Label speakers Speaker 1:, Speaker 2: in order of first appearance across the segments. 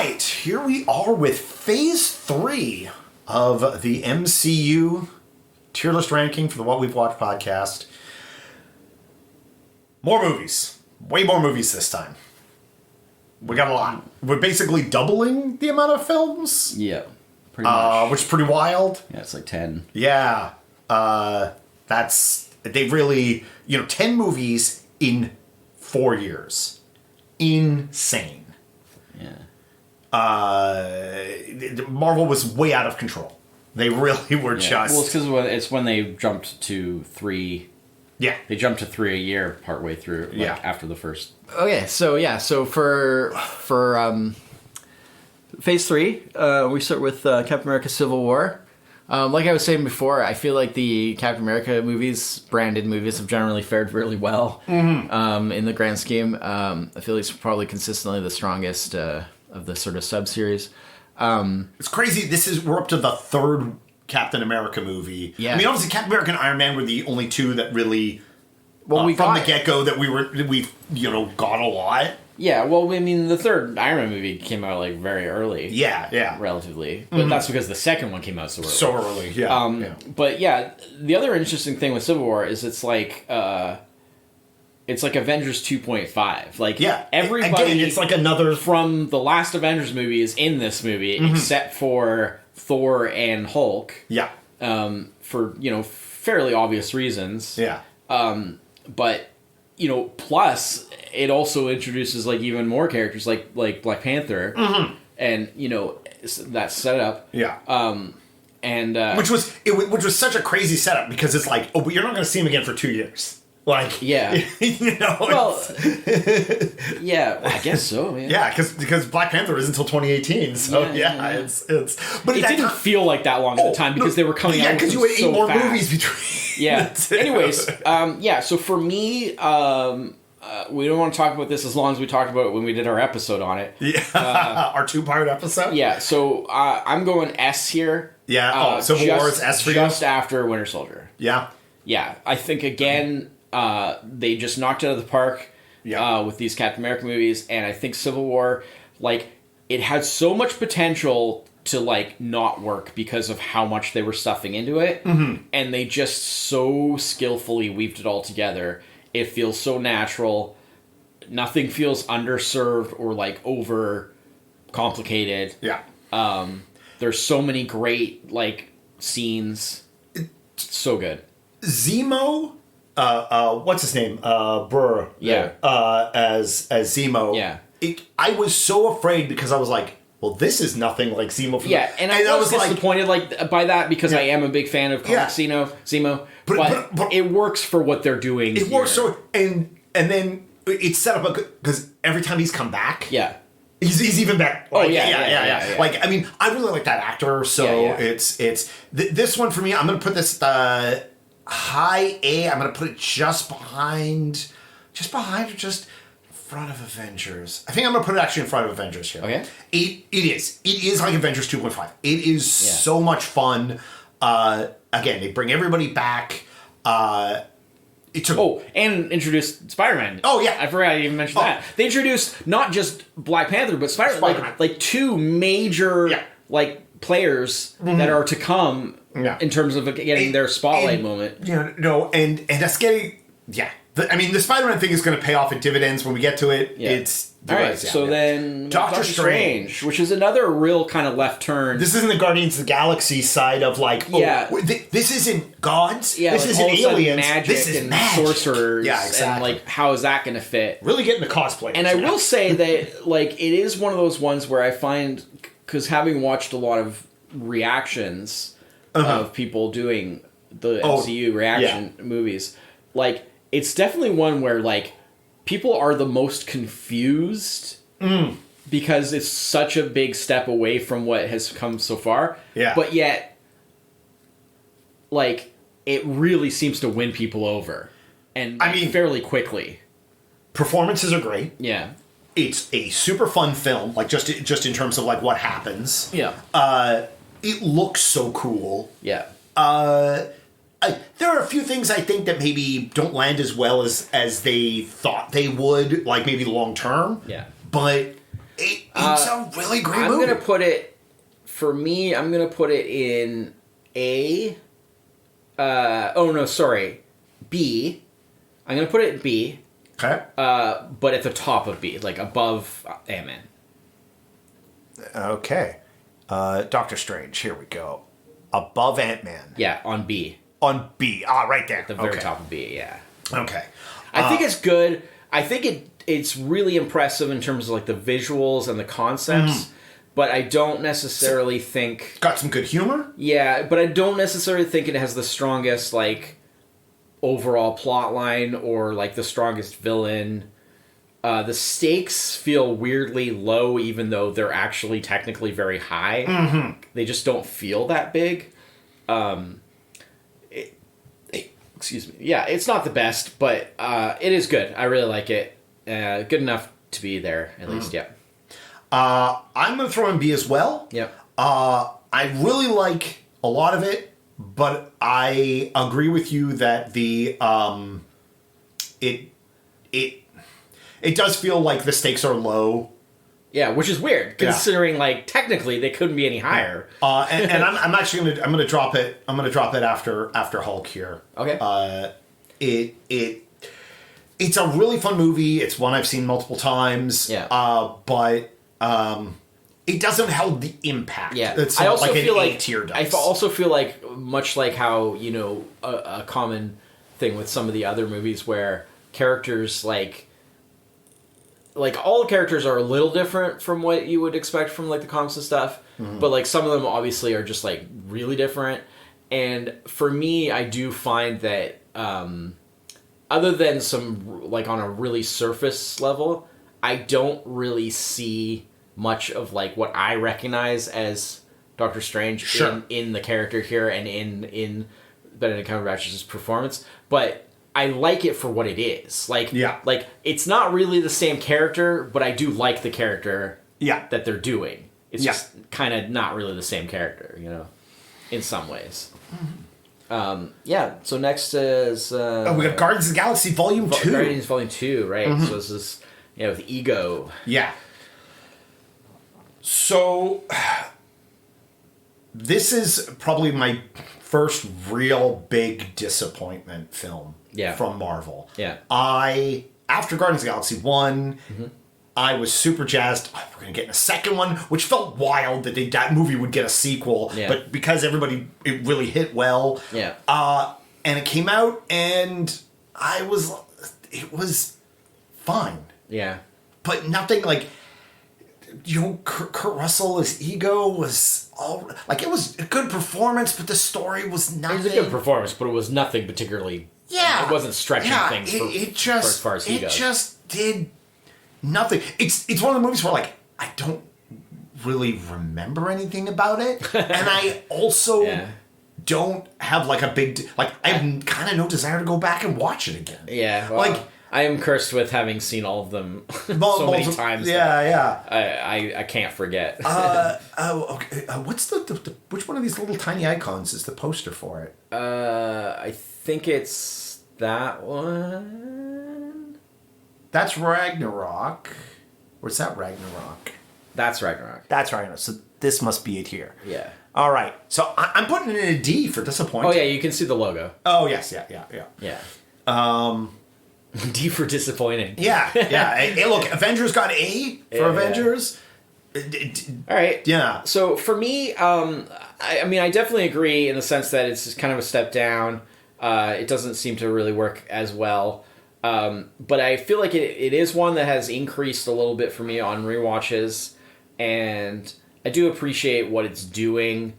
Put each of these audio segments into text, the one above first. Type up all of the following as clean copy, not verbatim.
Speaker 1: right, here we are with Phase 3 of the MCU tier list ranking for the What We've Watched podcast. More movies. Way more movies this time. We got a lot. We're basically doubling the amount of films.
Speaker 2: Yeah, pretty much.
Speaker 1: Which is pretty wild.
Speaker 2: Yeah, it's like 10.
Speaker 1: Yeah. They've really, 10 movies in 4 years. Insane.
Speaker 2: Yeah.
Speaker 1: Marvel was way out of control. They really were just...
Speaker 2: Well, it's because it's when they jumped to 3...
Speaker 1: Yeah.
Speaker 2: They jumped to 3 a year partway through, after the first...
Speaker 3: Okay, so for Phase 3, we start with Captain America Civil War. Like I was saying before, I feel like the Captain America branded movies, have generally fared really well in the grand scheme. I feel like it's probably consistently the strongest of the sort of sub-series.
Speaker 1: It's crazy. We're up to the third Captain America movie.
Speaker 3: Yeah.
Speaker 1: I mean, obviously, Captain America and Iron Man were the only two that really,
Speaker 3: from
Speaker 1: the get-go, that we got a lot.
Speaker 2: Yeah, well, I mean, the third Iron Man movie came out, very early.
Speaker 1: Yeah.
Speaker 2: Relatively. But that's because the second one came out so early.
Speaker 1: So early, yeah.
Speaker 2: But, yeah, the other interesting thing with Civil War is it's like Avengers 2.5. Everybody...
Speaker 1: Again, it's like another...
Speaker 2: From the last Avengers movie is in this movie, except for Thor and Hulk.
Speaker 1: Yeah.
Speaker 2: For, fairly obvious reasons.
Speaker 1: Yeah.
Speaker 2: But... plus it also introduces even more characters like Black Panther, and that setup.
Speaker 1: Yeah.
Speaker 2: And
Speaker 1: which was such a crazy setup because it's like, but you're not going to see him again for 2 years.
Speaker 2: Yeah. Well, yeah, I guess so. Man.
Speaker 1: Yeah, because Black Panther is until 2018. So it's. But
Speaker 2: it didn't feel like that long at the time because they were coming out. Yeah, because
Speaker 1: you had 8 more
Speaker 2: fast.
Speaker 1: movies between.
Speaker 2: Yeah. Anyways, So for me, we don't want to talk about this as long as we talked about it when we did our episode on it.
Speaker 1: Yeah, our 2-part episode.
Speaker 2: Yeah. So I'm going S here.
Speaker 1: Yeah. Civil War is S for you.
Speaker 2: Just after Winter Soldier.
Speaker 1: Yeah.
Speaker 2: Yeah, I think again. They just knocked it out of the park with these Captain America movies, and I think Civil War, it had so much potential to not work because of how much they were stuffing into it, and they just so skillfully weaved it all together. It feels so natural. Nothing feels underserved or over complicated.
Speaker 1: Yeah.
Speaker 2: There's so many great scenes. So good.
Speaker 1: Zemo. What's his name? Burr.
Speaker 2: Yeah.
Speaker 1: As Zemo.
Speaker 2: Yeah.
Speaker 1: I was so afraid because I was like, well, this is nothing like Zemo.
Speaker 2: And I was disappointed by that because I am a big fan of comic Zemo. But it works for what they're doing.
Speaker 1: It works so, and then it's set up because every time he's come back.
Speaker 2: Yeah.
Speaker 1: He's even better.
Speaker 2: Yeah.
Speaker 1: I mean, I really like that actor. So it's this one for me. I'm gonna put this. High A. I'm going to put it just behind or just in front of Avengers. I think I'm going to put it actually in front of Avengers here.
Speaker 2: Okay.
Speaker 1: It is like Avengers 2.5. It is so much fun. Again, they bring everybody back. And
Speaker 2: introduced Spider-Man.
Speaker 1: Oh, yeah.
Speaker 2: I forgot I even mentioned that. They introduced not just Black Panther, but Spider-Man. Two major players that are to come.
Speaker 1: Yeah.
Speaker 2: In terms of getting their spotlight moment.
Speaker 1: And us getting... Yeah. The Spider-Man thing is going to pay off in dividends when we get to it.
Speaker 2: Yeah.
Speaker 1: It's...
Speaker 2: All right, then...
Speaker 1: Doctor Strange.
Speaker 2: Which is another real kind of left turn.
Speaker 1: This isn't the Guardians of the Galaxy side of this isn't gods.
Speaker 2: Yeah,
Speaker 1: this isn't aliens.
Speaker 2: Magic
Speaker 1: this is
Speaker 2: and
Speaker 1: magic.
Speaker 2: Sorcerers.
Speaker 1: Yeah, exactly.
Speaker 2: And how is that going to fit?
Speaker 1: Really getting the cosplayers.
Speaker 2: And I will say that it is one of those ones where I find... Because having watched a lot of reactions... of people doing the MCU reaction movies. It's definitely one where, people are the most confused because it's such a big step away from what has come so far.
Speaker 1: Yeah.
Speaker 2: But yet, it really seems to win people over. And, fairly quickly.
Speaker 1: Performances are great.
Speaker 2: Yeah.
Speaker 1: It's a super fun film, just in terms of, what happens.
Speaker 2: Yeah.
Speaker 1: It looks so cool.
Speaker 2: Yeah.
Speaker 1: There are a few things I think that maybe don't land as well as they thought they would, maybe long term.
Speaker 2: Yeah.
Speaker 1: But It's a really great movie.
Speaker 2: I'm gonna put it, for me, I'm gonna put it in A. B. I'm gonna put it in B.
Speaker 1: Okay.
Speaker 2: But at the top of B, like above Ant-Man.
Speaker 1: Okay. Doctor Strange. Here we go. Above Ant-Man.
Speaker 2: Yeah, on B.
Speaker 1: On B. Right there.
Speaker 2: At the very top of B, yeah.
Speaker 1: Okay.
Speaker 2: I think it's good. I think it's really impressive in terms of like the visuals and the concepts, but I don't necessarily think...
Speaker 1: Got some good humor?
Speaker 2: Yeah, but I don't necessarily think it has the strongest like overall plot line or like the strongest villain. The stakes feel weirdly low, even though they're actually technically very high. Mm-hmm. They just don't feel that big. Excuse me. Yeah, it's not the best, but it is good. I really like it. Good enough to be there, at least, yeah.
Speaker 1: I'm going to throw in B as well.
Speaker 2: Yep.
Speaker 1: I really like a lot of it, but I agree with you that the it does feel like the stakes are low.
Speaker 2: Yeah, which is weird considering like technically they couldn't be any higher.
Speaker 1: And I'm actually gonna drop it. I'm gonna drop it after Hulk here.
Speaker 2: Okay.
Speaker 1: It's a really fun movie. It's one I've seen multiple times.
Speaker 2: Yeah.
Speaker 1: But it doesn't have the impact.
Speaker 2: Yeah.
Speaker 1: It's
Speaker 2: I also
Speaker 1: like
Speaker 2: feel
Speaker 1: an
Speaker 2: like
Speaker 1: A-tier does.
Speaker 2: I also feel like much like how a common thing with some of the other movies where characters like all the characters are a little different from what you would expect from like the comics and stuff, but like some of them obviously are just like really different. And for me, I do find that other than some like on a really surface level, I don't really see much of like what I recognize as Doctor Strange in the character here and in Benedict Cumberbatch's performance, but I like it for what it is. Like it's not really the same character, but I do like the character that they're doing. It's just kind of not really the same character, in some ways. So next is... we
Speaker 1: got Guardians of the Galaxy Volume 2.
Speaker 2: Guardians Volume 2, right. Mm-hmm. So this is, with Ego.
Speaker 1: Yeah. So, this is probably my first real big disappointment film from Marvel.
Speaker 2: Yeah.
Speaker 1: After Guardians of the Galaxy 1, I was super jazzed. Oh, we're going to get a second one, which felt wild that that movie would get a sequel. Yeah. But because it really hit well.
Speaker 2: Yeah.
Speaker 1: And it came out, and it was fine.
Speaker 2: Yeah.
Speaker 1: But nothing like... Kurt Russell as Ego was it was a good performance, but the story was nothing.
Speaker 2: It was a good performance, but it was nothing particularly. Yeah, it wasn't stretching things for as far as Ego.
Speaker 1: It just did nothing. It's one of the movies where like I don't really remember anything about it, and I also don't have like a big I have kind of no desire to go back and watch it again.
Speaker 2: Yeah, well, I am cursed with having seen all of them so many times. I can't forget.
Speaker 1: Okay. What's which one of these little tiny icons is the poster for it?
Speaker 2: I think it's that one.
Speaker 1: That's Ragnarok. Or is that Ragnarok?
Speaker 2: That's Ragnarok.
Speaker 1: That's Ragnarok. So this must be it here.
Speaker 2: Yeah.
Speaker 1: All right. So I'm putting it in a D for disappointing.
Speaker 2: Oh yeah, you can see the logo.
Speaker 1: Oh yes, yeah.
Speaker 2: D for disappointing.
Speaker 1: Yeah. Hey, look, Avengers got A for Avengers.
Speaker 2: All right.
Speaker 1: Yeah.
Speaker 2: So for me, I definitely agree in the sense that it's just kind of a step down. It doesn't seem to really work as well. But I feel like it is one that has increased a little bit for me on rewatches, and I do appreciate what it's doing.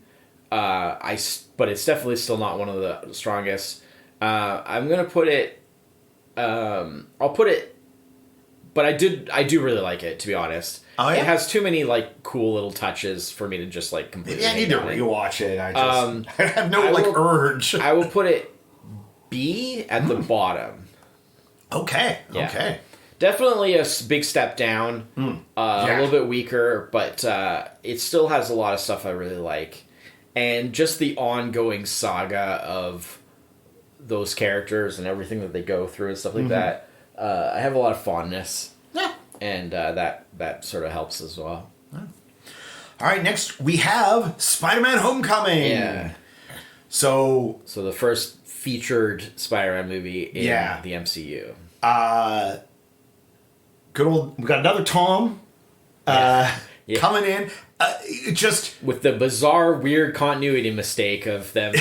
Speaker 2: But it's definitely still not one of the strongest. I'm gonna put it. I'll put it, but I do really like it, to be honest.
Speaker 1: Oh, yeah?
Speaker 2: It has too many cool little touches for me to just completely.
Speaker 1: Yeah, I need to rewatch it. I have no urge.
Speaker 2: I will put it B at the bottom.
Speaker 1: Okay.
Speaker 2: Yeah.
Speaker 1: Okay.
Speaker 2: Definitely a big step down. A little bit weaker, but it still has a lot of stuff I really like, and just the ongoing saga of those characters and everything that they go through and stuff like that. I have a lot of fondness.
Speaker 1: Yeah.
Speaker 2: and that sort of helps as well.
Speaker 1: All right, next we have Spider-Man: Homecoming.
Speaker 2: Yeah.
Speaker 1: So
Speaker 2: the first featured Spider-Man movie in the MCU.
Speaker 1: Good old, we got another Tom coming in. Just
Speaker 2: with the bizarre, weird continuity mistake of them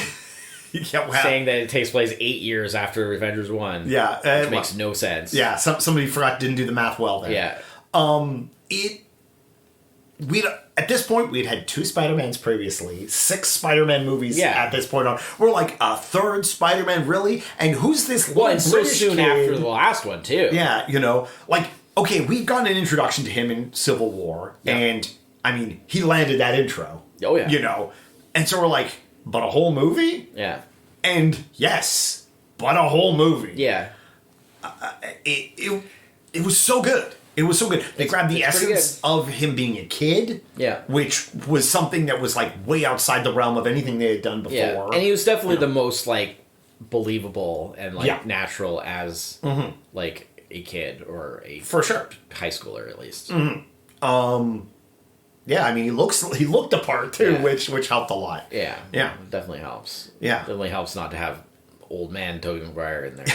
Speaker 2: saying that it takes place 8 years after Avengers 1.
Speaker 1: Yeah.
Speaker 2: Which makes no sense.
Speaker 1: Yeah, somebody didn't do the math well there.
Speaker 2: Yeah.
Speaker 1: At this point, we'd had 2 Spider-Mans previously, 6 Spider-Man movies at this point on. We're like, a third Spider-Man, really? And who's this little
Speaker 2: and so
Speaker 1: British
Speaker 2: soon
Speaker 1: kid?
Speaker 2: after the last one, too.
Speaker 1: Yeah, like, okay, we've gotten an introduction to him in Civil War, and, I mean, he landed that intro.
Speaker 2: Oh, yeah.
Speaker 1: And so we're like, but a whole movie?
Speaker 2: Yeah.
Speaker 1: And, yes, but a whole movie.
Speaker 2: Yeah.
Speaker 1: It was so good. It was so good. They grabbed the essence of him being a kid, which was something that was like way outside the realm of anything they had done before.
Speaker 2: Yeah. And he was definitely the most like believable and like natural as like a kid or a
Speaker 1: for sure
Speaker 2: high schooler at least.
Speaker 1: Yeah, I mean he looked the part too, which helped a lot.
Speaker 2: Yeah,
Speaker 1: yeah,
Speaker 2: it definitely helps.
Speaker 1: Yeah,
Speaker 2: definitely helps not to have old man Tobey Maguire in there.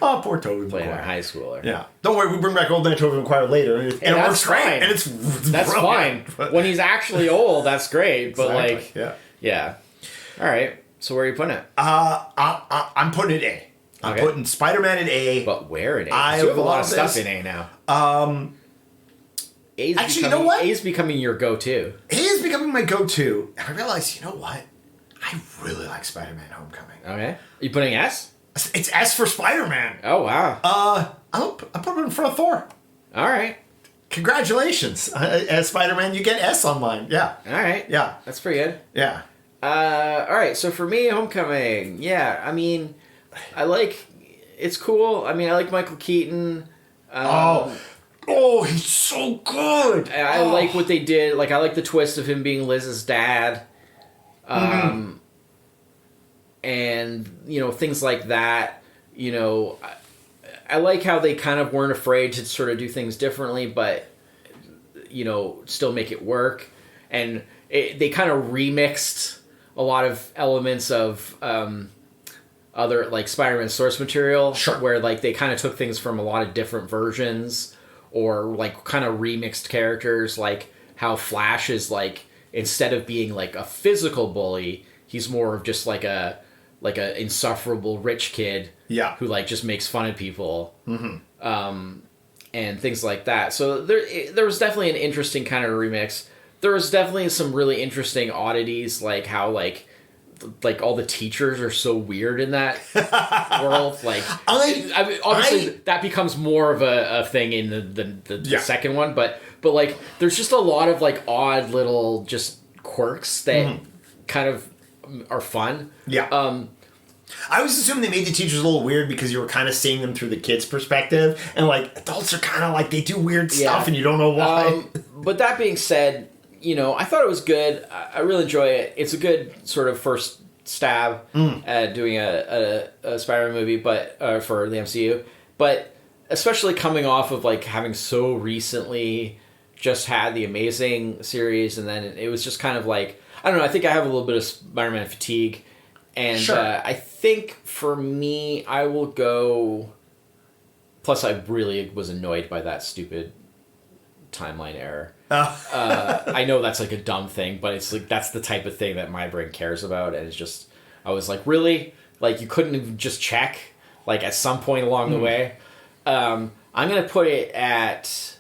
Speaker 1: Oh, poor Tobey
Speaker 2: playing
Speaker 1: Maguire.
Speaker 2: a high schooler.
Speaker 1: Yeah, don't worry, we bring back old man Tobey Maguire later, and it works great. And it's
Speaker 2: that's
Speaker 1: brilliant.
Speaker 2: Fine when he's actually old. That's great, but
Speaker 1: exactly.
Speaker 2: yeah. All right, so where are you putting it?
Speaker 1: I'm putting it A. I'm putting Spider-Man at A.
Speaker 2: But where at A?
Speaker 1: You
Speaker 2: have a lot of stuff in A now.
Speaker 1: Actually, you know what?
Speaker 2: A is becoming your go-to.
Speaker 1: A is becoming my go-to. And I realized, you know what? I really like Spider-Man: Homecoming.
Speaker 2: Okay. You putting S?
Speaker 1: It's S for Spider-Man.
Speaker 2: Oh, wow.
Speaker 1: I'm putting it in front of Thor.
Speaker 2: All right.
Speaker 1: Congratulations. As Spider-Man, you get S on mine. Yeah.
Speaker 2: All right.
Speaker 1: Yeah.
Speaker 2: That's pretty good.
Speaker 1: Yeah.
Speaker 2: All right. So for me, Homecoming. Yeah. I mean, it's cool. I mean, I like Michael Keaton.
Speaker 1: He's so good.
Speaker 2: I like what they did. Like, I like the twist of him being Liz's dad. And, things like that. I like how they kind of weren't afraid to sort of do things differently, but, still make it work. And they kind of remixed a lot of elements of other, like, Spider-Man source material.
Speaker 1: Sure.
Speaker 2: Where, like, they kind of took things from a lot of different versions or, like, kind of remixed characters, like how Flash is, like, instead of being, like, a physical bully, he's more of just, like a insufferable rich kid who, like, just makes fun of people. And things like that. So there was definitely an interesting kind of remix. There was definitely some really interesting oddities, like how, like all the teachers are so weird in that world. Like, obviously that becomes more of a thing in the second one, but like there's just a lot of like odd little just quirks that kind of are fun.
Speaker 1: Yeah. I was assuming they made the teachers a little weird because you were kind of seeing them through the kids' perspective, and like adults are kind of like they do weird stuff and you don't know why.
Speaker 2: But that being said, I thought it was good. I really enjoy it. It's a good sort of first stab at doing a Spider-Man movie, but for the MCU. But especially coming off of like having so recently just had the Amazing series, and then it was just kind of like, I don't know. I think I have a little bit of Spider-Man fatigue, and I think for me, I will go. Plus, I really was annoyed by that stupid timeline error. I know that's like a dumb thing, but it's like that's the type of thing that my brain cares about, and it's just I was like, really, like you couldn't even just check like at some point along the way. I'm gonna put it at.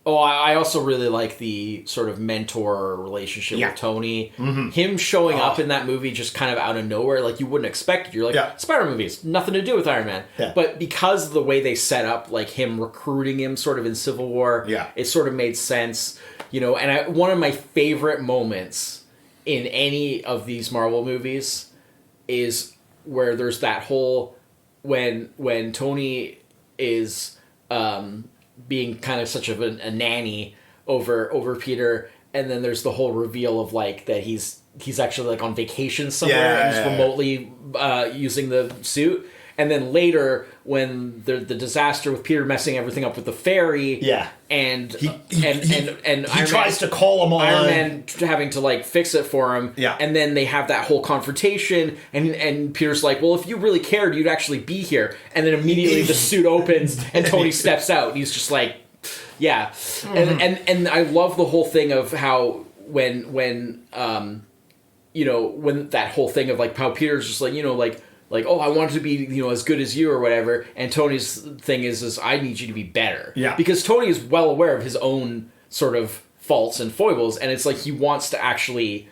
Speaker 2: I also really like the sort of mentor relationship with Tony. Him showing up in that movie just kind of out of nowhere, like you wouldn't expect it. You're like, Spider-Man movies, nothing to do with Iron Man.
Speaker 1: Yeah.
Speaker 2: But because of the way they set up, like him recruiting him sort of in Civil War, it sort of made sense. And one of my favorite moments in any of these Marvel movies is where there's that whole, when Tony is... being kind of such of a nanny over Peter, and then there's the whole reveal of like that he's actually like on vacation somewhere and he's remotely using the suit, and then later when the disaster with Peter messing everything up with the fairy, and
Speaker 1: he
Speaker 2: Iron
Speaker 1: tries to call him on,
Speaker 2: Iron Man having to like fix it for him, and then they have that whole confrontation, and Peter's like, well, if you really cared, you'd actually be here, and then immediately the suit opens and Tony steps out, and he's just like, and I love the whole thing of how when that whole thing of like how Peter's just like, like, oh, I wanted to be, as good as you or whatever. And Tony's thing is I need you to be better.
Speaker 1: Yeah.
Speaker 2: Because Tony is well aware of his own sort of faults and foibles. And it's like he wants to actually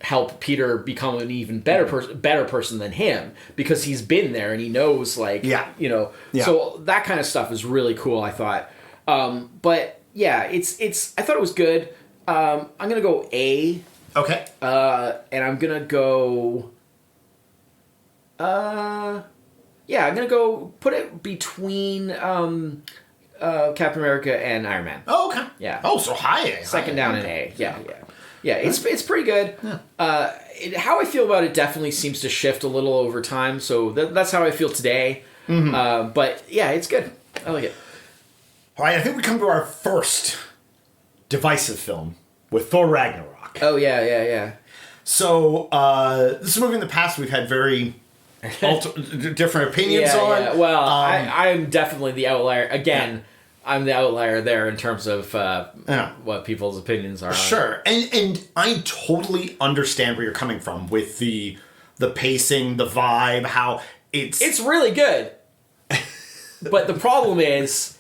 Speaker 2: help Peter become an even better person than him because he's been there and he knows, like, So that kind of stuff is really cool, I thought. But yeah, it's I thought it was good. I'm going to go A.
Speaker 1: Okay.
Speaker 2: And I'm going to go... I'm gonna go put it between Captain America and Iron Man.
Speaker 1: Oh, okay.
Speaker 2: Yeah.
Speaker 1: Oh, so high A.
Speaker 2: Second down in A. Yeah. It's pretty good. Yeah. How I feel about it definitely seems to shift a little over time. So that's how I feel today. Mm-hmm. But yeah, it's good. I like it.
Speaker 1: All right, I think we come to our first divisive film with Thor Ragnarok.
Speaker 2: Oh yeah.
Speaker 1: So this is a movie in the past we've had very different opinions on.
Speaker 2: Yeah. Well, I'm definitely the outlier. Again, I'm the outlier there in terms of what people's opinions are.
Speaker 1: Sure. And I totally understand where you're coming from with the pacing, the vibe, how
Speaker 2: it's really good. But the problem is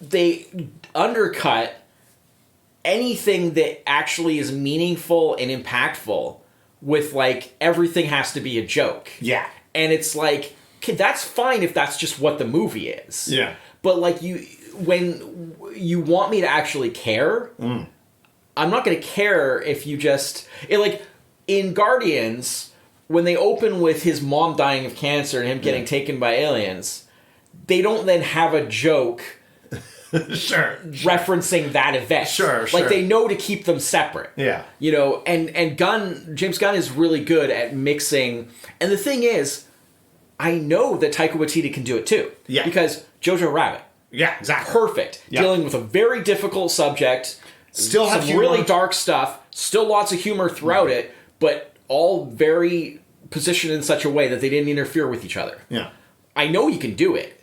Speaker 2: they undercut anything that actually is meaningful and impactful with, like, everything has to be a joke.
Speaker 1: Yeah.
Speaker 2: And it's like, okay, that's fine if that's just what the movie is.
Speaker 1: Yeah.
Speaker 2: But, like, when you want me to actually care, I'm not going to care if you just... like, in Guardians, when they open with his mom dying of cancer and him getting taken by aliens, they don't then have a joke...
Speaker 1: Sure.
Speaker 2: referencing that event.
Speaker 1: Sure.
Speaker 2: Like, they know to keep them separate.
Speaker 1: Yeah.
Speaker 2: And James Gunn is really good at mixing. And the thing is, I know that Taika Waititi can do it too.
Speaker 1: Yeah.
Speaker 2: Because Jojo Rabbit.
Speaker 1: Yeah, exactly.
Speaker 2: Perfect.
Speaker 1: Yeah.
Speaker 2: Dealing with a very difficult subject.
Speaker 1: Still have
Speaker 2: some
Speaker 1: humor.
Speaker 2: really dark stuff. Still lots of humor throughout it, but all very positioned in such a way that they didn't interfere with each other.
Speaker 1: Yeah.
Speaker 2: I know you can do it.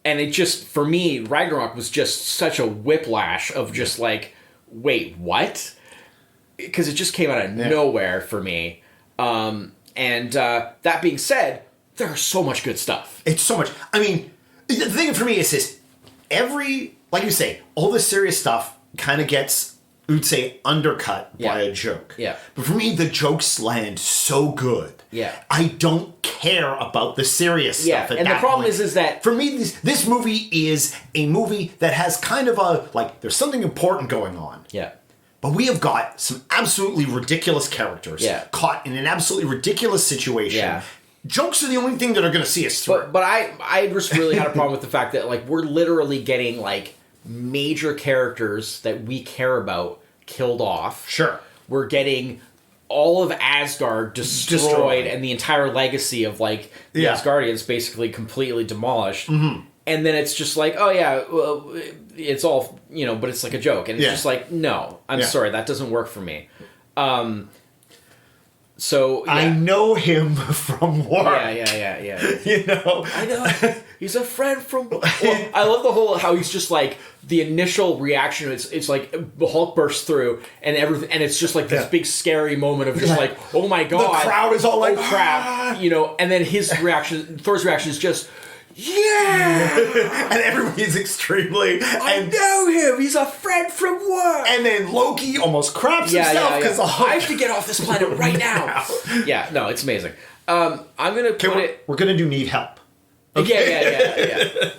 Speaker 2: And it just, for me, Ragnarok was just such a whiplash of just like, wait, what? Because it just came out of nowhere for me. And that being said, there's so much good stuff.
Speaker 1: It's so much. I mean, the thing for me is this. Like you say, all this serious stuff kind of gets, we'd say, undercut by a joke.
Speaker 2: Yeah.
Speaker 1: But for me, the jokes land so good.
Speaker 2: Yeah.
Speaker 1: I don't care about the serious stuff at
Speaker 2: and
Speaker 1: that
Speaker 2: the problem
Speaker 1: point.
Speaker 2: is that...
Speaker 1: For me, this movie is a movie that has kind of a, like, there's something important going on.
Speaker 2: Yeah.
Speaker 1: But we have got some absolutely ridiculous characters caught in an absolutely ridiculous situation.
Speaker 2: Yeah.
Speaker 1: Jokes are the only thing that are going to see us through.
Speaker 2: But I just really had a problem with the fact that, like, we're literally getting, like, major characters that we care about killed off.
Speaker 1: Sure.
Speaker 2: We're getting all of Asgard destroyed and the entire legacy of, like, the Asgardians basically completely demolished. Mm-hmm. And then it's just like, oh yeah, well, it's all, but it's like a joke. And it's just like, no, I'm sorry, that doesn't work for me. So
Speaker 1: I know him from work.
Speaker 2: Yeah.
Speaker 1: I
Speaker 2: know. He's a friend from... Well, I love the whole... How he's just like... The initial reaction, it's like the Hulk bursts through and everything, and it's just like this big scary moment of just like, oh my god.
Speaker 1: The crowd is all like,
Speaker 2: oh crap. And then his reaction, Thor's reaction is just... Yeah!
Speaker 1: And everybody's extremely...
Speaker 2: I know him! He's a friend from work!
Speaker 1: And then Loki almost craps himself because
Speaker 2: I have to get off this planet right now! Yeah, no, it's amazing. I'm gonna put it...
Speaker 1: We're gonna do Need Help.
Speaker 2: Okay.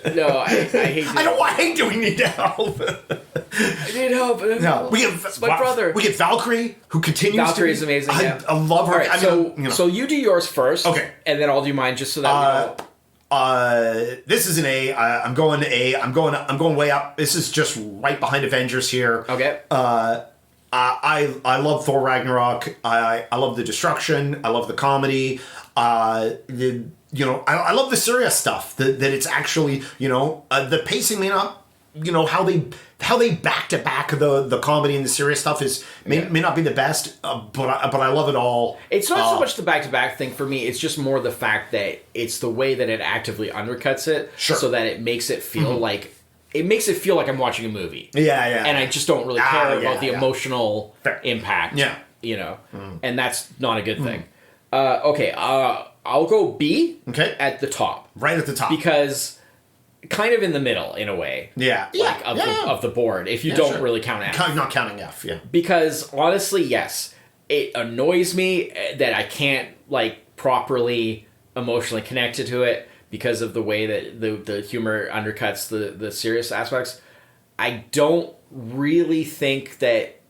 Speaker 2: Yeah. No, I hate it.
Speaker 1: I hate doing Need Help!
Speaker 2: I need help.
Speaker 1: No,
Speaker 2: it's my brother.
Speaker 1: We get Valkyrie, who continues
Speaker 2: Valkyrie is
Speaker 1: to
Speaker 2: amazing,
Speaker 1: I love her.
Speaker 2: All right, so you do yours first.
Speaker 1: Okay.
Speaker 2: And then I'll do mine just so that we know.
Speaker 1: This is an A. I'm going to A. I'm going way up. This is just right behind Avengers here.
Speaker 2: Okay.
Speaker 1: I love Thor Ragnarok. I love the destruction. I love the comedy. I love the serious stuff. That it's actually, the pacing may not, how they back to back the comedy and the serious stuff may not be the best, but I love it all.
Speaker 2: It's not so much the back to back thing for me. It's just more the fact that it's the way that it actively undercuts it, so that it makes it feel like. It makes it feel like I'm watching a movie.
Speaker 1: Yeah, yeah.
Speaker 2: And I just don't really care about the emotional impact.
Speaker 1: Yeah.
Speaker 2: And that's not a good thing. Okay, I'll go B at the top.
Speaker 1: Right at the top.
Speaker 2: Because kind of in the middle, in a way.
Speaker 1: Yeah.
Speaker 2: Of the board, if you don't really count F.
Speaker 1: Not counting F, yeah.
Speaker 2: Because, honestly, yes, it annoys me that I can't, properly emotionally connect to it, because of the way that the humor undercuts the serious aspects. I don't really think that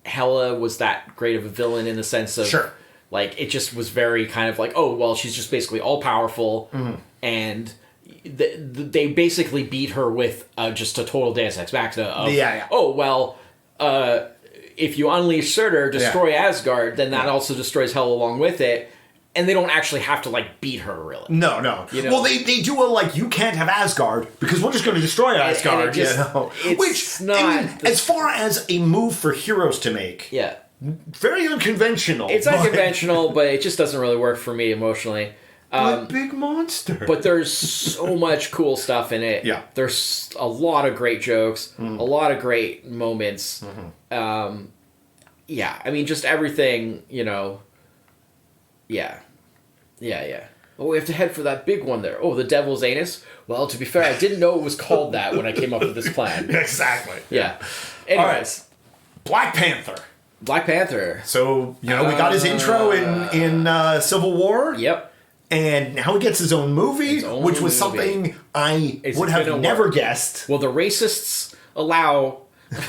Speaker 2: Hela was that great of a villain in the sense of...
Speaker 1: Sure.
Speaker 2: It just was very kind of oh, well, she's just basically all-powerful, and they basically beat her with just a total Deus Ex Machina of, oh, well, if you unleash Surtur, destroy Asgard, then that also destroys Hela along with it. And they don't actually have to, beat her, really.
Speaker 1: No. Well, they do you can't have Asgard, because we're just going to destroy Asgard,
Speaker 2: It's not...
Speaker 1: as far as a move for heroes to make...
Speaker 2: Yeah.
Speaker 1: Very unconventional.
Speaker 2: It's unconventional, but it just doesn't really work for me emotionally.
Speaker 1: But big monster.
Speaker 2: But there's so much cool stuff in it.
Speaker 1: Yeah.
Speaker 2: There's a lot of great jokes, a lot of great moments. Yeah, I mean, just everything, Yeah. Oh, we have to head for that big one there. Oh, the devil's anus? Well, to be fair, I didn't know it was called that when I came up with this plan.
Speaker 1: Exactly.
Speaker 2: Yeah. Anyways.
Speaker 1: All right. Black Panther. So, we got his intro in Civil War.
Speaker 2: Yep.
Speaker 1: And now he gets his own movie, which was something I would have never guessed.
Speaker 2: Well, the racists allow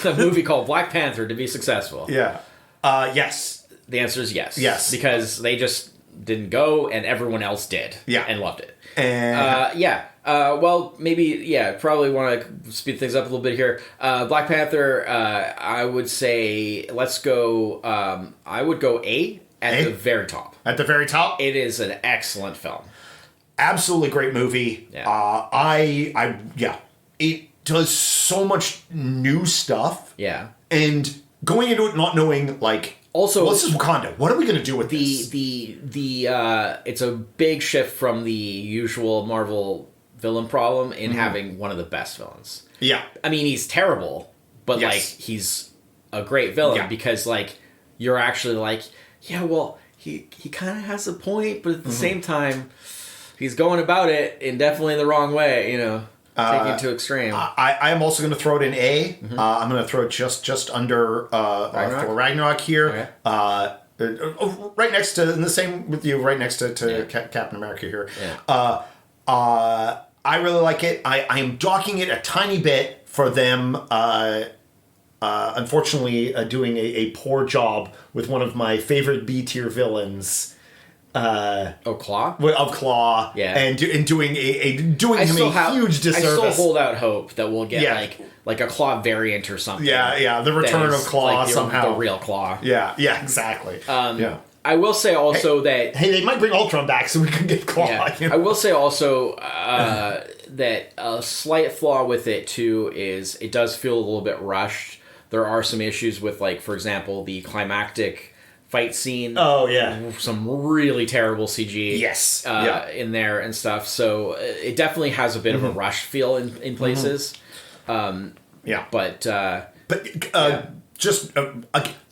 Speaker 2: a movie called Black Panther to be successful.
Speaker 1: Yeah. Yes.
Speaker 2: The answer is yes.
Speaker 1: Yes.
Speaker 2: Because they just didn't go, and everyone else did.
Speaker 1: Yeah.
Speaker 2: And loved it.
Speaker 1: And
Speaker 2: well, maybe, probably want to speed things up a little bit here. Black Panther, I would say, let's go, I would go A at the very top.
Speaker 1: At the very top?
Speaker 2: It is an excellent film.
Speaker 1: Absolutely great movie.
Speaker 2: Yeah.
Speaker 1: It does so much new stuff.
Speaker 2: Yeah.
Speaker 1: And going into it not knowing,
Speaker 2: also,
Speaker 1: this is Wakanda. What are we going to do with this?
Speaker 2: It's a big shift from the usual Marvel villain problem in having one of the best villains.
Speaker 1: Yeah.
Speaker 2: I mean, he's terrible, but, he's a great villain because, you're actually he kind of has a point, but at the same time, he's going about it in definitely the wrong way, taking it to extreme.
Speaker 1: I am also going to throw it in A. I'm going to throw it just under Thor Ragnarok here. Okay. Right next to, in the same with you, right next to Captain America here.
Speaker 2: Yeah.
Speaker 1: I really like it. I am docking it a tiny bit for them, unfortunately, doing a poor job with one of my favorite B-tier villains.
Speaker 2: Claw?
Speaker 1: Of Claw.
Speaker 2: Yeah.
Speaker 1: And doing him a huge disservice.
Speaker 2: I still hold out hope that we'll get like a Claw variant or something.
Speaker 1: Yeah. The return of Claw somehow.
Speaker 2: The real Claw.
Speaker 1: Yeah, exactly.
Speaker 2: I will say also that...
Speaker 1: Hey, they might bring Ultron back so we can get Claw.
Speaker 2: Yeah. I will say also that a slight flaw with it, too, is it does feel a little bit rushed. There are some issues with, for example, the climactic fight scene.
Speaker 1: Oh, yeah.
Speaker 2: Some really terrible CG in there and stuff. So it definitely has a bit of a rush feel in places. But just...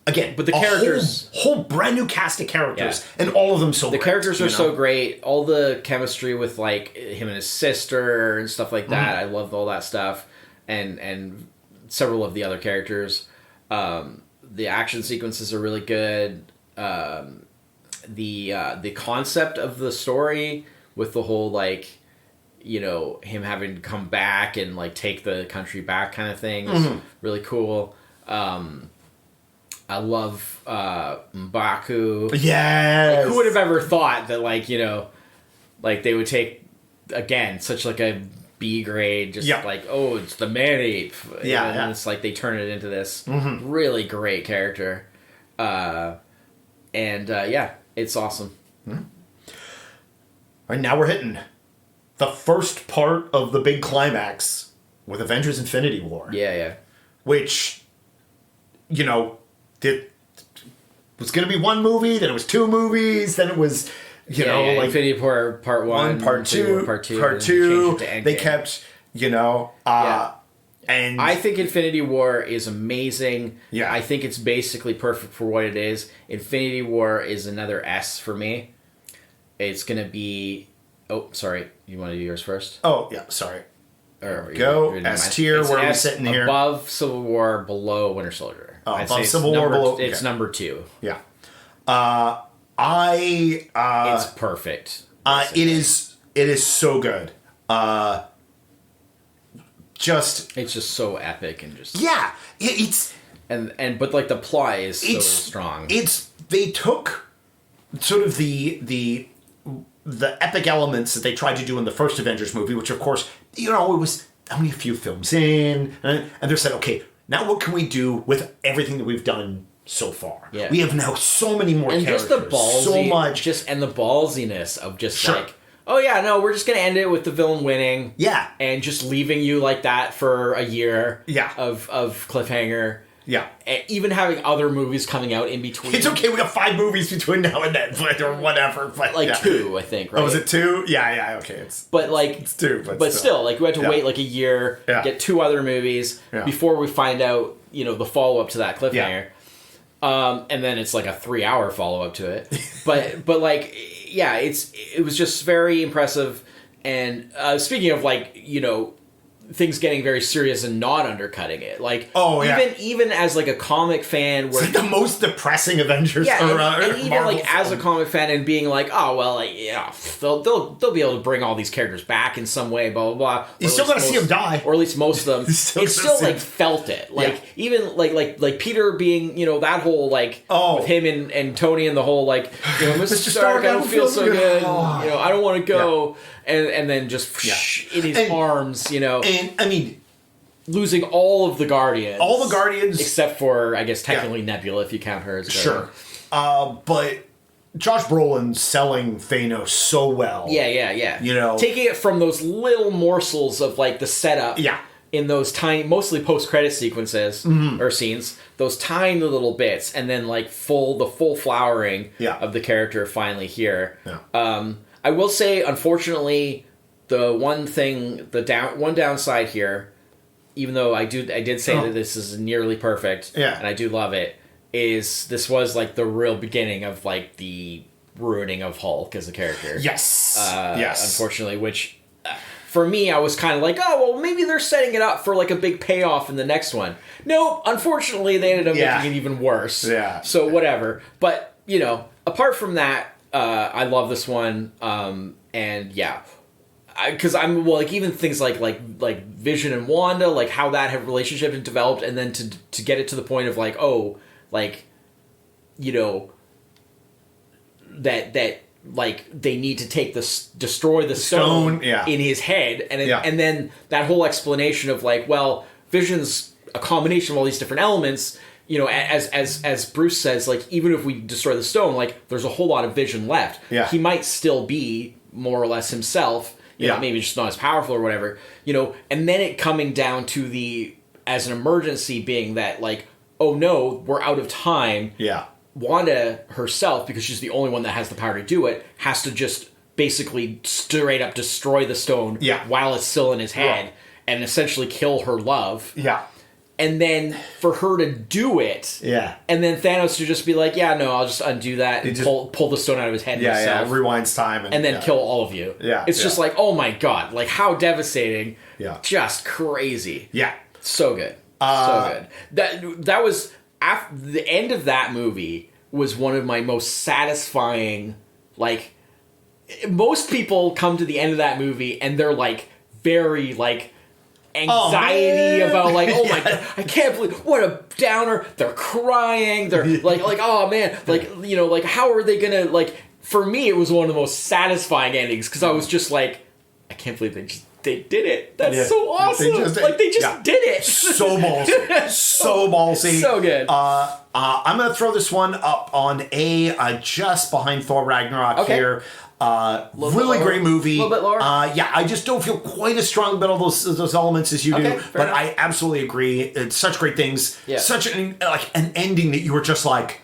Speaker 2: Again, but the characters,
Speaker 1: whole brand new cast of characters, and all of them so.
Speaker 2: The characters are so great. All the chemistry with him and his sister and stuff like that. I loved all that stuff, and several of the other characters. The action sequences are really good. The concept of the story with the whole him having to come back and take the country back kind of thing is really cool. I love M'Baku.
Speaker 1: Yes.
Speaker 2: Who would have ever thought that they would take again such a B grade, just it's the man-ape. And it's they turn it into this really great character. It's awesome.
Speaker 1: All right, now we're hitting the first part of the big climax with Avengers Infinity War.
Speaker 2: Yeah.
Speaker 1: Which, it was going to be one movie, then it was two movies, then it was, like
Speaker 2: Infinity War Part 1,
Speaker 1: Part 2,
Speaker 2: Part 2.
Speaker 1: Part 2. They
Speaker 2: Endgame.
Speaker 1: kept, and
Speaker 2: I think Infinity War is amazing.
Speaker 1: Yeah.
Speaker 2: I think it's basically perfect for what it is. Infinity War is another S for me. It's going to be... Oh, sorry. You want to do yours first?
Speaker 1: Oh, yeah, sorry.
Speaker 2: Go.
Speaker 1: S tier, where are we sitting here?
Speaker 2: Above Civil War, below Winter Soldier.
Speaker 1: Above Civil War, below...
Speaker 2: It's number 2.
Speaker 1: Yeah.
Speaker 2: It's perfect.
Speaker 1: It is so good.
Speaker 2: It's just so epic and just...
Speaker 1: Yeah. It's...
Speaker 2: But like the plot is so strong.
Speaker 1: They took sort of the epic elements that they tried to do in the first Avengers movie, which of course, it was only a few films in, and they said, okay, now what can we do with everything that we've done so far?
Speaker 2: Yeah.
Speaker 1: We have now so many more
Speaker 2: and
Speaker 1: characters,
Speaker 2: just the
Speaker 1: so much,
Speaker 2: and the ballsiness of just
Speaker 1: Sure.
Speaker 2: like, oh yeah, no, we're just gonna end it with the villain winning,
Speaker 1: Yeah.
Speaker 2: and just leaving you like that for a year,
Speaker 1: Yeah.
Speaker 2: of cliffhanger.
Speaker 1: Yeah.
Speaker 2: And even having other movies coming out in between.
Speaker 1: It's okay, we got 5 movies between now and then, or whatever. But
Speaker 2: Like 2, I think, right?
Speaker 1: Oh, was it 2? Yeah, okay. It's
Speaker 2: 2,
Speaker 1: but
Speaker 2: still, like we had to
Speaker 1: Yeah.
Speaker 2: wait like a year,
Speaker 1: Yeah.
Speaker 2: get 2 other movies
Speaker 1: Yeah.
Speaker 2: before we find out, the follow up to that cliffhanger. And then it's like a 3-hour follow up to it. but like, yeah, it was just very impressive. And speaking of like, things getting very serious and not undercutting it, like even as like a comic fan, where
Speaker 1: it's like the most depressing Avengers.
Speaker 2: and even
Speaker 1: Marvel
Speaker 2: like as a
Speaker 1: film.
Speaker 2: comic fan and being like, oh well, like they'll be able to bring all these characters back in some way, blah blah blah.
Speaker 1: You still gotta see them die,
Speaker 2: or at least most of them.
Speaker 1: It's
Speaker 2: still like felt it, like even like Peter being that whole like with him and Tony and the whole like Mr. Stark, I don't feel so good, I don't want to go, and then just in his arms,
Speaker 1: and I mean,
Speaker 2: losing all of the Guardians.
Speaker 1: All the Guardians.
Speaker 2: Except for, I guess, technically Nebula, if you count her as Guardian.
Speaker 1: Sure. But Josh Brolin selling Thanos so well.
Speaker 2: Yeah.
Speaker 1: Taking
Speaker 2: it from those little morsels of, like, the setup.
Speaker 1: Yeah.
Speaker 2: In those tiny, mostly post-credit sequences, or scenes. Those tiny little bits. And then, like, the full flowering of the character finally here.
Speaker 1: Yeah.
Speaker 2: I will say, unfortunately, the one downside here, even though I did say that this is nearly perfect, and I do love it, is this was like the real beginning of like the ruining of Hulk as a character.
Speaker 1: Yes.
Speaker 2: Unfortunately, which for me, I was kind of like, oh well, maybe they're setting it up for like a big payoff in the next one. No, unfortunately, they ended up making it even worse.
Speaker 1: Yeah.
Speaker 2: So whatever. But apart from that, I love this one, and yeah. Because even things like Vision and Wanda, like how that have relationship and developed, and then to get it to the point of like, that like they need to destroy the stone in his head, and then that whole explanation of like, well, Vision's a combination of all these different elements. As Bruce says, like even if we destroy the stone, like there's a whole lot of Vision left.
Speaker 1: Yeah.
Speaker 2: He might still be more or less himself. Maybe just not as powerful or whatever, and then it coming down to as an emergency being that like, oh no, we're out of time.
Speaker 1: Yeah.
Speaker 2: Wanda herself, because she's the only one that has the power to do it, has to just basically straight up destroy the stone while it's still in his head and essentially kill her love.
Speaker 1: Yeah.
Speaker 2: And then for her to do it, and then Thanos to just be like, "Yeah, no, I'll just undo that and pull the stone out of his head myself."
Speaker 1: Yeah, rewinds time and
Speaker 2: then kill all of you.
Speaker 1: Yeah,
Speaker 2: it's just like, oh my god, like how devastating.
Speaker 1: Yeah,
Speaker 2: just crazy.
Speaker 1: Yeah,
Speaker 2: so good, so good. That was after the end of that movie was one of my most satisfying. Like most people come to the end of that movie and they're like very like. Anxiety about like, oh my god, I can't believe what a downer. They're crying. They're like oh man, like like how are they gonna like? For me, it was one of the most satisfying endings because I was just like, I can't believe they did it. That's so awesome. They just did it.
Speaker 1: So ballsy, so ballsy,
Speaker 2: so good.
Speaker 1: I'm gonna throw this one up on just behind Thor Ragnarok here. Really
Speaker 2: lower.
Speaker 1: great movie.
Speaker 2: A little bit lower.
Speaker 1: Yeah, I just don't feel quite as strong about all those elements as you do. But
Speaker 2: enough.
Speaker 1: I absolutely agree. It's such great things.
Speaker 2: Yeah.
Speaker 1: Such an ending that you were just like,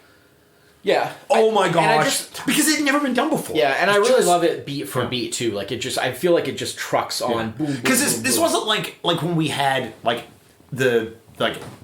Speaker 2: yeah.
Speaker 1: oh my gosh, because it had never been done before.
Speaker 2: Yeah, and I really love it beat for beat too. Like I feel like it just trucks on.
Speaker 1: Because this wasn't like when we had like the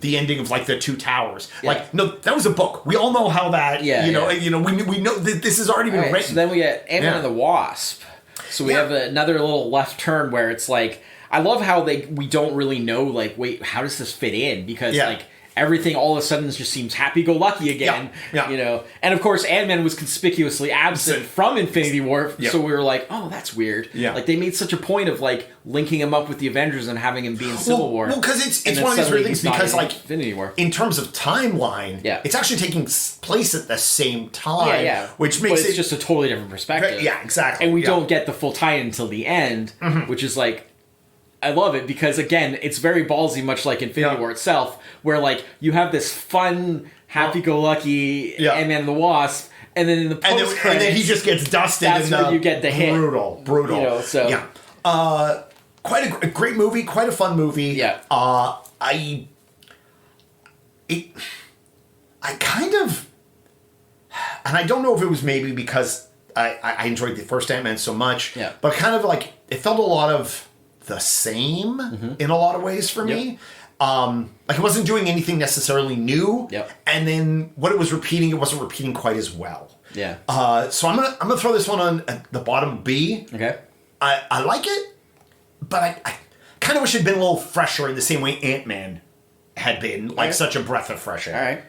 Speaker 1: ending of like the Two Towers.
Speaker 2: Yeah.
Speaker 1: Like no, that was a book. We all know how that.
Speaker 2: Yeah,
Speaker 1: you know, we know that this has already been written.
Speaker 2: So then we get Ant-Man and the Wasp. So we have another little left turn where it's like, I love how we don't really know, like, wait, how does this fit in? Because like everything all of a sudden just seems happy-go-lucky again.
Speaker 1: Yeah.
Speaker 2: You know, and of course Ant-Man was conspicuously absent from Infinity War, so we were like, oh, that's weird.
Speaker 1: Yeah.
Speaker 2: Like they made such a point of like linking him up with the Avengers and having him be in Civil War.
Speaker 1: Well, because it's one of these weird things because like
Speaker 2: Infinity War.
Speaker 1: In terms of timeline, it's actually taking place at the same time. Which makes
Speaker 2: it's just a totally different perspective.
Speaker 1: Yeah, exactly.
Speaker 2: And we don't get the full tie-in until the end, which is like, I love it because again, it's very ballsy, much like Infinity War itself, where like you have this fun, happy-go-lucky Ant-Man and the Wasp, and then in the post
Speaker 1: and then he just gets dusted.
Speaker 2: That's where you get the hit.
Speaker 1: Brutal.
Speaker 2: You know, so
Speaker 1: quite a great movie, quite a fun movie.
Speaker 2: Yeah.
Speaker 1: I kind of, and I don't know if it was maybe because I enjoyed the first Ant-Man so much, but kind of like it felt a lot of the same in a lot of ways for me. Like it wasn't doing anything necessarily new, and then what it was repeating, it wasn't repeating quite as well.
Speaker 2: Yeah.
Speaker 1: So I'm gonna throw this one on at the bottom B.
Speaker 2: Okay.
Speaker 1: I like it, but I kind of wish it'd been a little fresher in the same way Ant-Man had been, like such a breath of fresh air.
Speaker 2: All right.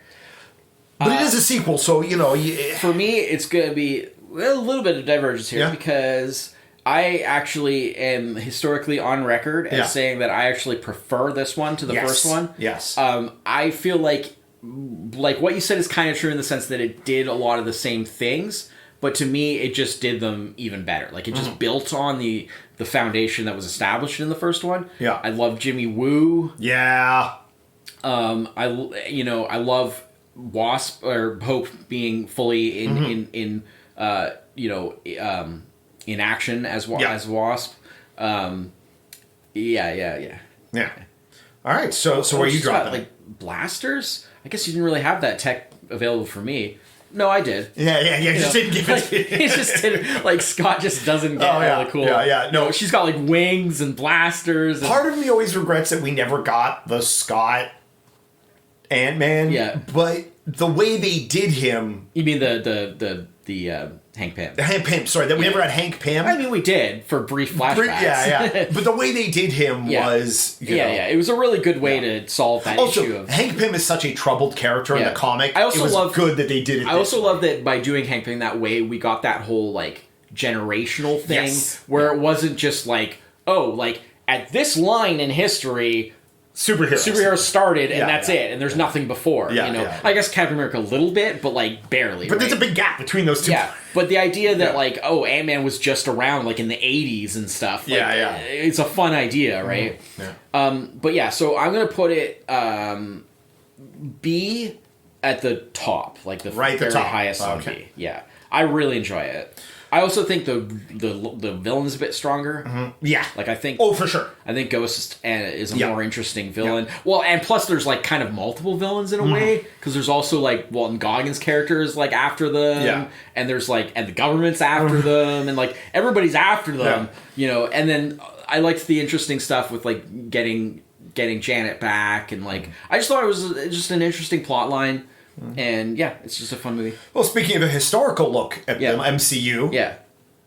Speaker 1: But it is a sequel, so you know.
Speaker 2: For me, it's gonna be a little bit of divergence here because I actually am historically on record as saying that I actually prefer this one to the first one.
Speaker 1: Yes.
Speaker 2: I feel like what you said is kind of true in the sense that it did a lot of the same things, but to me, it just did them even better. Like it just built on the foundation that was established in the first one.
Speaker 1: Yeah.
Speaker 2: I love Jimmy Woo.
Speaker 1: Yeah.
Speaker 2: I love Wasp or Hope being fully in action as Wasp. Yeah.
Speaker 1: All right, so where are you dropping?
Speaker 2: Like blasters? I guess you didn't really have that tech available for me. No, I did.
Speaker 1: Yeah. Just didn't give it.
Speaker 2: It just didn't. Like Scott just doesn't get really cool.
Speaker 1: Yeah. No,
Speaker 2: she's got like wings and blasters.
Speaker 1: Part of me always regrets that we never got the Scott Ant-Man.
Speaker 2: Yeah,
Speaker 1: but the way they did him.
Speaker 2: You mean the Hank Pym?
Speaker 1: The Hank Pym. Sorry, that we never had Hank Pym.
Speaker 2: I mean, we did for brief flashbacks.
Speaker 1: Yeah. But the way they did him was,
Speaker 2: it was a really good way to solve that issue. Of
Speaker 1: Hank Pym is such a troubled character in the comic.
Speaker 2: I also love
Speaker 1: good that they did it.
Speaker 2: I also love that by doing Hank Pym that way, we got that whole like generational thing where it wasn't just like, oh, like at this line in history. Superheroes started, and that's it, and there's nothing before. I guess Captain America a little bit, but like barely.
Speaker 1: But there's a big gap between those two.
Speaker 2: Yeah, but the idea that like, oh, Ant-Man was just around like in the 80s and stuff. Like, it's a fun idea, right? But yeah, so I'm gonna put it B at the top, like the very highest on B. Yeah, I really enjoy it. I also think the villain's a bit stronger.
Speaker 1: Yeah.
Speaker 2: Like I think...
Speaker 1: Oh, for sure.
Speaker 2: I think Ghost is a more interesting villain. Well, and plus there's like kind of multiple villains in a way, because there's also like Walton Goggins' character is like after them, and there's like, and the government's after them, and like everybody's after them, you know, and then I liked the interesting stuff with like getting Janet back, and like, I just thought it was just an interesting plot line. And it's just a fun movie.
Speaker 1: Well, speaking of a historical look at the MCU,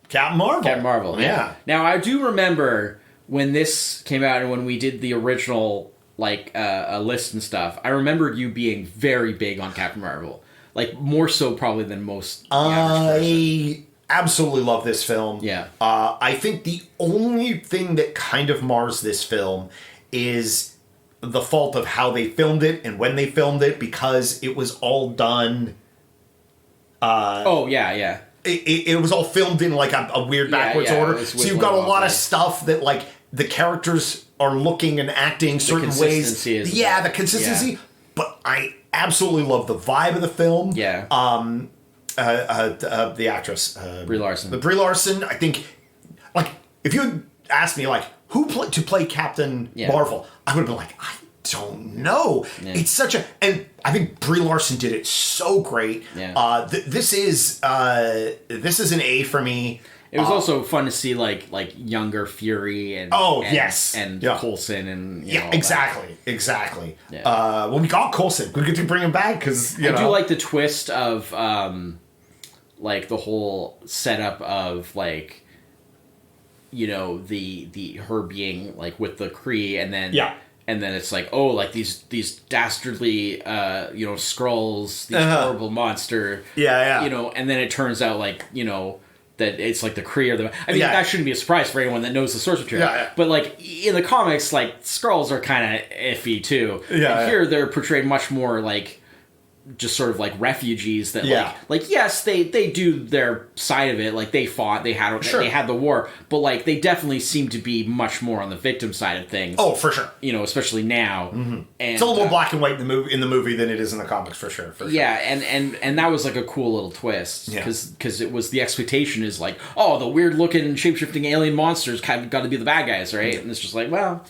Speaker 1: Captain Marvel. Yeah.
Speaker 2: Now I do remember when this came out and when we did the original like a list and stuff. I remember you being very big on Captain Marvel, like more so probably than most.
Speaker 1: I absolutely love this film.
Speaker 2: Yeah.
Speaker 1: I think the only thing that kind of mars this film is the fault of how they filmed it and when they filmed it, because it was all done. It was all filmed in like a weird backwards order. So you've got a lot of stuff that like the characters are looking and acting certain ways. The consistency. But I absolutely love the vibe of the film.
Speaker 2: Yeah.
Speaker 1: the actress
Speaker 2: Brie Larson.
Speaker 1: The Brie Larson. I think, like, if you had asked me like to play Captain Marvel, I would have been like, I don't know. Yeah. It's such a, and I think Brie Larson did it so great.
Speaker 2: Yeah.
Speaker 1: This is an A for me.
Speaker 2: It was also fun to see like younger Fury and Coulson and
Speaker 1: exactly. Yeah. When we got Coulson, we get to bring him back because I
Speaker 2: do like the twist of like the whole setup of like, you know, the her being like with the Kree and then it's like, oh, like these dastardly you know, Skrulls, these horrible monster, you know, and then it turns out like, you know, that it's like the Kree or the... I mean, that shouldn't be a surprise for anyone that knows the source material. Yeah. But, like, in the comics, like, Skrulls are kind of iffy, too. Yeah, and here, they're portrayed much more, like, just sort of, like, refugees that, like, yes, they do their side of it. Like, they fought, they had the war. But, like, they definitely seem to be much more on the victim side of things.
Speaker 1: Oh, for sure.
Speaker 2: You know, especially now.
Speaker 1: Mm-hmm. And, it's a little more black and white in the movie than it is in the comics, for sure.
Speaker 2: Yeah, and that was, like, a cool little twist. Because it was, the expectation is, like, oh, the weird-looking, shape-shifting alien monsters kind of got to be the bad guys, right? And it's just like, well,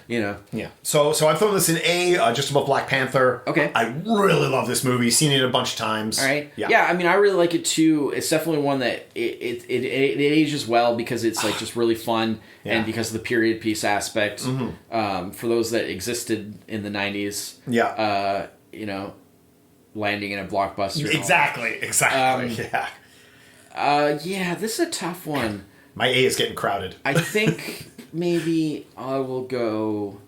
Speaker 2: you know.
Speaker 1: Yeah. So I've thrown this in A, just above Black Panther.
Speaker 2: Okay.
Speaker 1: I really love this movie. Seen it a bunch of times.
Speaker 2: All right. Yeah. I mean, I really like it too. It's definitely one that it ages well because it's like just really fun and because of the period piece aspect. For those that existed in the 90s.
Speaker 1: Yeah.
Speaker 2: You know, landing in a blockbuster.
Speaker 1: Exactly.
Speaker 2: Yeah. This is a tough one.
Speaker 1: My A is getting crowded.
Speaker 2: I think maybe I will go.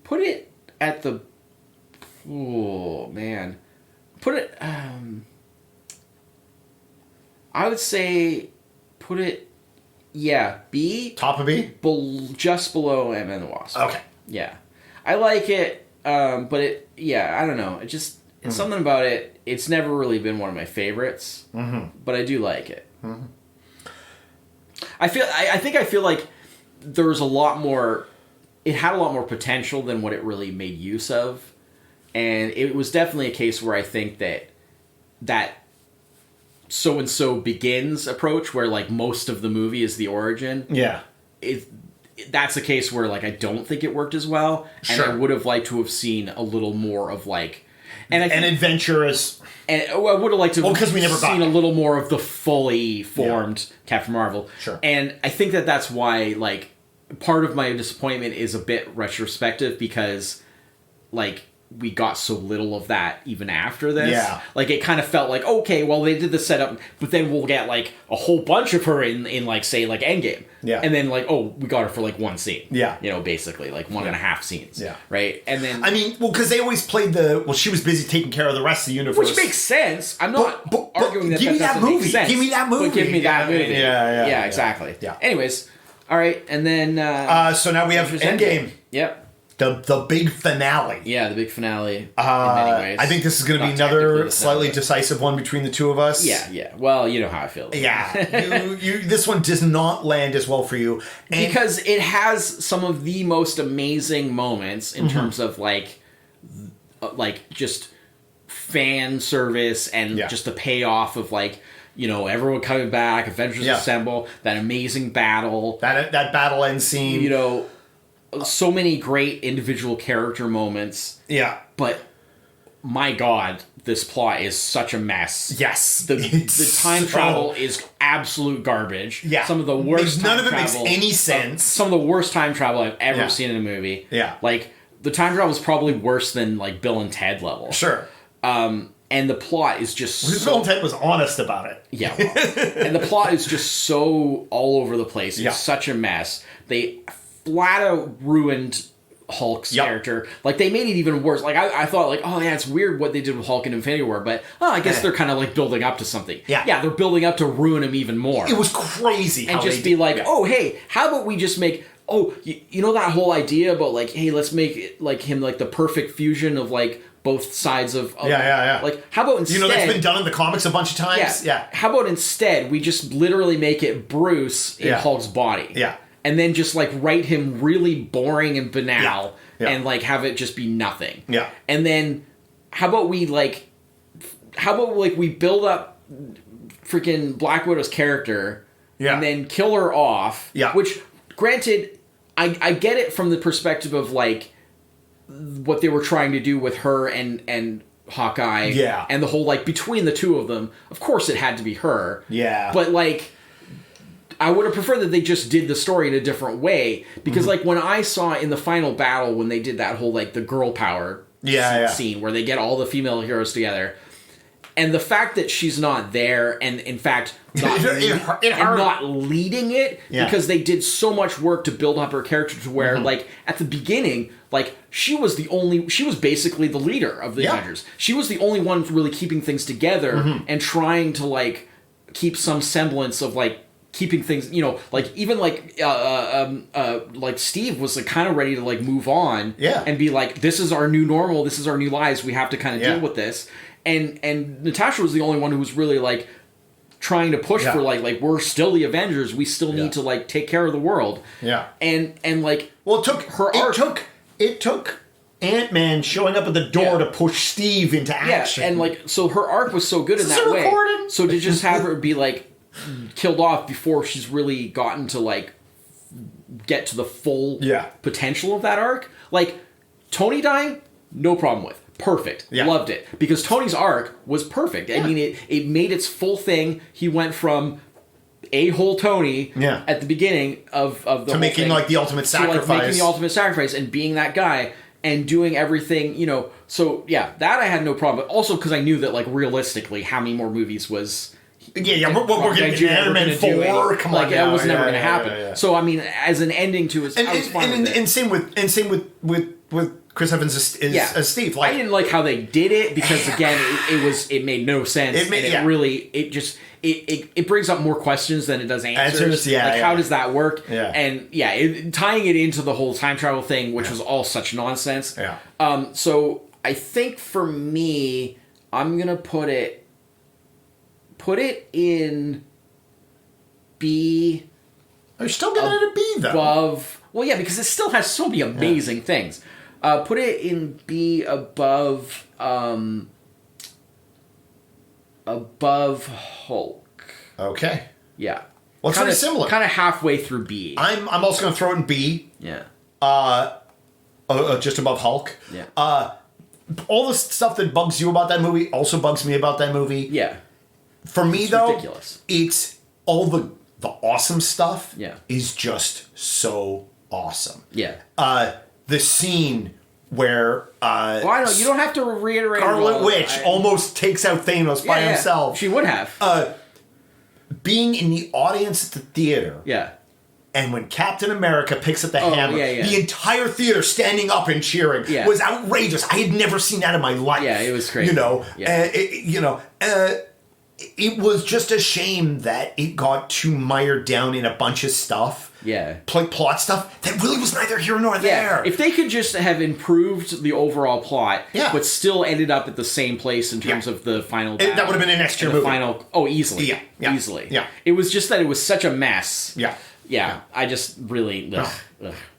Speaker 2: Put it at the. Oh, man. Put it... I would say... Put it... Yeah, B.
Speaker 1: Top of B?
Speaker 2: Just below Ant-Man and the Wasp.
Speaker 1: Okay.
Speaker 2: Yeah. I like it, but it... Yeah, I don't know. It just... It's something about it. It's never really been one of my favorites. But I do like it. I feel like there's a lot more... It had a lot more potential than what it really made use of. And it was definitely a case where I think that so-and-so begins approach, where, like, most of the movie is the origin.
Speaker 1: Yeah.
Speaker 2: That's a case where, like, I don't think it worked as well. And I would have liked to have seen a little more of, like...
Speaker 1: And adventurous...
Speaker 2: And I would have liked to have
Speaker 1: we never
Speaker 2: seen a little more of the fully formed Captain Marvel.
Speaker 1: Sure.
Speaker 2: And I think that's why, like, part of my disappointment is a bit retrospective because, like... we got so little of that even after this.
Speaker 1: Yeah.
Speaker 2: Like, it kind of felt like, okay, well, they did the setup, but then we'll get, like, a whole bunch of her in like, say, like, Endgame.
Speaker 1: Yeah.
Speaker 2: And then, like, oh, we got her for, like, one scene.
Speaker 1: Yeah.
Speaker 2: You know, basically, like, one and a half scenes.
Speaker 1: Yeah.
Speaker 2: Right? And then...
Speaker 1: I mean, well, because they always played she was busy taking care of the rest of the universe.
Speaker 2: Which makes sense. I'm not arguing that
Speaker 1: give me that movie.
Speaker 2: Sense,
Speaker 1: give me that movie.
Speaker 2: But give me that movie.
Speaker 1: Yeah,
Speaker 2: exactly.
Speaker 1: Yeah.
Speaker 2: Anyways, all right, and then...
Speaker 1: so now we have Endgame.
Speaker 2: Yep.
Speaker 1: The big finale.
Speaker 2: Yeah, the big finale, in many ways.
Speaker 1: I think this is going to be another slightly decisive one between the two of us.
Speaker 2: Yeah. Well, you know how I feel.
Speaker 1: Yeah. This one does not land as well for you.
Speaker 2: Because it has some of the most amazing moments in terms of, like just fan service and just the payoff of, like, you know, everyone coming back, Avengers Assemble, that amazing battle.
Speaker 1: That battle end scene.
Speaker 2: You know... So many great individual character moments.
Speaker 1: Yeah.
Speaker 2: But, my God, this plot is such a mess.
Speaker 1: Yes.
Speaker 2: The time travel is absolute garbage.
Speaker 1: Yeah.
Speaker 2: Some of the worst
Speaker 1: None of it makes any sense.
Speaker 2: Some of the worst time travel I've ever seen in a movie.
Speaker 1: Yeah.
Speaker 2: Like, the time travel is probably worse than, like, Bill and Ted level.
Speaker 1: Sure.
Speaker 2: And the plot is just
Speaker 1: Bill and Ted was honest about it.
Speaker 2: Yeah, well. And the plot is just so all over the place. It's such a mess. They... flat out ruined Hulk's character. Like, they made it even worse. Like, I thought, like, oh, yeah, it's weird what they did with Hulk in Infinity War, but, I guess they're kind of, like, building up to something. Yeah, they're building up to ruin him even more.
Speaker 1: It was crazy.
Speaker 2: And just be like, oh, hey, how about we just make... Oh, you know that whole idea about, like, hey, let's make it, like, him, like, the perfect fusion of, like, both sides of... Like, how about instead...
Speaker 1: You know, that's been done in the comics a bunch of times? Yeah.
Speaker 2: How about instead we just literally make it Bruce in Hulk's body?
Speaker 1: Yeah.
Speaker 2: And then just, like, write him really boring and banal and, like, have it just be nothing.
Speaker 1: Yeah.
Speaker 2: And then how about we, like, how about like we build up freaking Black Widow's character and then kill her off.
Speaker 1: Yeah.
Speaker 2: Which, granted, I get it from the perspective of like what they were trying to do with her and Hawkeye.
Speaker 1: Yeah.
Speaker 2: And the whole like between the two of them, of course it had to be her.
Speaker 1: Yeah.
Speaker 2: But like I would have preferred that they just did the story in a different way. Because like when I saw in the final battle when they did that whole like the girl power scene where they get all the female heroes together. And the fact that she's not there, and in fact, not leading it, because they did so much work to build up her character to where, like, at the beginning, like, she was basically the leader of the Avengers. She was the only one really keeping things together and trying to, like, keep some semblance of, like, keeping things, you know, like, even, like Steve was, like, kind of ready to, like, move on and be like, this is our new normal, this is our new lives, we have to kind of deal with this. And Natasha was the only one who was really like trying to push for like we're still the Avengers. We still need to like take care of the world. Yeah. And like
Speaker 1: it took her arc. It took Ant-Man showing up at the door to push Steve into action.
Speaker 2: Yeah, and like so her arc was so good in that way. Recorded? So to just have her be like killed off before she's really gotten to like get to the full potential of that arc. Like Tony dying, no problem with. Perfect. Yeah. Loved it. Because Tony's arc was perfect. I mean, it made its full thing. He went from a-hole Tony at the beginning of the
Speaker 1: to making like the ultimate sacrifice.
Speaker 2: To like making the ultimate sacrifice and being that guy and doing everything, you know. So, yeah, that I had no problem. But also because I knew that, like, realistically, how many more movies was...
Speaker 1: we're getting to Ant-Man 4. Come on,
Speaker 2: like, it was never going to happen. So, I mean, as an ending to it, I was fine with it.
Speaker 1: And same with Chris Evans as Steve. Like,
Speaker 2: I didn't like how they did it because again, it made no sense. It brings up more questions than it does answers. How does that work? Yeah. And tying it into the whole time travel thing, which was all such nonsense. Yeah. So I think for me, I'm gonna put it in B.
Speaker 1: Are you still giving it a B though?
Speaker 2: Above. Well, yeah, because it still has so many amazing things. Put it in B above Hulk.
Speaker 1: Okay.
Speaker 2: Yeah.
Speaker 1: Well, it's very similar.
Speaker 2: Kind of halfway through B.
Speaker 1: I'm also going to throw it in B.
Speaker 2: Yeah.
Speaker 1: Just above Hulk.
Speaker 2: Yeah.
Speaker 1: All the stuff that bugs you about that movie also bugs me about that movie.
Speaker 2: Yeah.
Speaker 1: For me, though,
Speaker 2: ridiculous.
Speaker 1: It's all the awesome stuff.
Speaker 2: Yeah.
Speaker 1: Is just so awesome.
Speaker 2: Yeah.
Speaker 1: The scene where
Speaker 2: I know you don't have to reiterate.
Speaker 1: Scarlet Witch almost takes out Thanos by himself.
Speaker 2: She would have.
Speaker 1: Being in the audience at the theater.
Speaker 2: Yeah.
Speaker 1: And when Captain America picks up the hammer, the entire theater standing up and cheering was outrageous. I had never seen that in my life.
Speaker 2: Yeah, it was crazy.
Speaker 1: You know, it was just a shame that it got too mired down in a bunch of stuff.
Speaker 2: Yeah.
Speaker 1: Plot stuff that really was neither here nor there.
Speaker 2: If they could just have improved the overall plot, but still ended up at the same place in terms of the final battle.
Speaker 1: That would have been a next year movie.
Speaker 2: Easily.
Speaker 1: Yeah.
Speaker 2: Easily.
Speaker 1: Yeah.
Speaker 2: It was just that it was such a mess.
Speaker 1: Yeah.
Speaker 2: I just really... Ugh.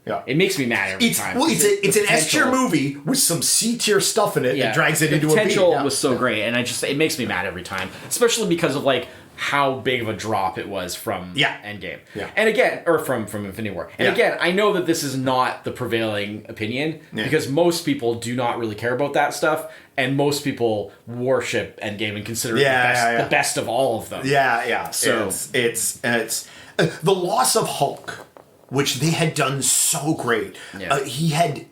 Speaker 2: Yeah. It makes me mad every time.
Speaker 1: Well, it's an S-tier movie with some C-tier stuff in it that drags it into a B.
Speaker 2: The potential was so great, and it makes me mad every time. Especially because of, like, how big of a drop it was from Endgame. Yeah. And again, or from Infinity War. And again, I know that this is not the prevailing opinion, because most people do not really care about that stuff, and most people worship Endgame and consider it the best of all of them.
Speaker 1: Yeah.
Speaker 2: So
Speaker 1: it's the loss of Hulk, which they had done so great. Yeah. He had...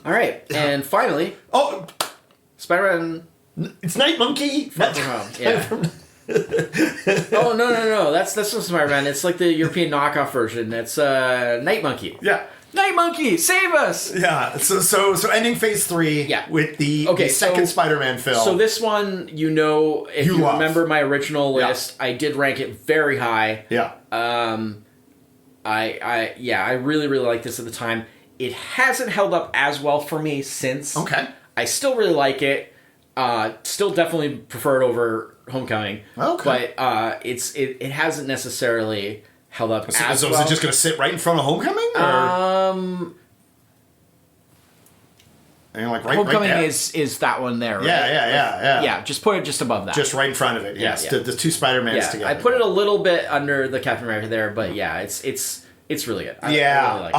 Speaker 2: all right. And finally...
Speaker 1: Oh!
Speaker 2: Spider-Man...
Speaker 1: It's Night Monkey!
Speaker 2: Oh, no. That's not Spider-Man. It's like the European knockoff version. It's Night Monkey.
Speaker 1: Yeah.
Speaker 2: Night Monkey, save us!
Speaker 1: Yeah, so ending phase 3 with the second Spider-Man film.
Speaker 2: So this one, if you remember my original list, I did rank it very high.
Speaker 1: Yeah.
Speaker 2: I really, really liked this at the time. It hasn't held up as well for me since.
Speaker 1: Okay.
Speaker 2: I still really like it. Still definitely prefer it over Homecoming.
Speaker 1: Okay.
Speaker 2: But it hasn't necessarily held up as well.
Speaker 1: So is it just going to sit right in front of Homecoming? Or? And you're like, right
Speaker 3: Homecoming
Speaker 1: there.
Speaker 3: is that one there, right?
Speaker 1: Yeah.
Speaker 3: Yeah, just put it just above that.
Speaker 1: Just right in front of it. Yes,
Speaker 2: Yeah.
Speaker 1: the two Spider-Mans together.
Speaker 2: I put it a little bit under the Captain America there, but yeah, it's really good. I really like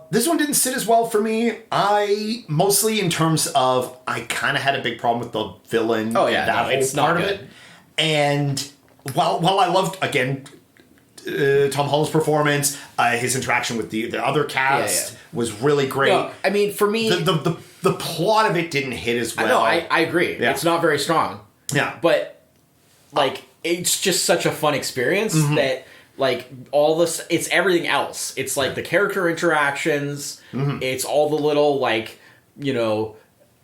Speaker 2: it.
Speaker 1: This one didn't sit as well for me. I mostly in terms of I kind of had a big problem with the villain.
Speaker 2: Oh, yeah,
Speaker 1: that
Speaker 2: no,
Speaker 1: whole
Speaker 2: it's
Speaker 1: part
Speaker 2: not
Speaker 1: of
Speaker 2: good.
Speaker 1: it. And while I loved again Tom Holland's performance, his interaction with the other cast was really great.
Speaker 2: No, I mean, for me,
Speaker 1: the plot of it didn't hit as well.
Speaker 2: I know, I agree.
Speaker 1: Yeah.
Speaker 2: It's not very strong.
Speaker 1: Yeah,
Speaker 2: But like, it's just such a fun experience that like all this, it's everything else. It's like the character interactions. It's all the little like,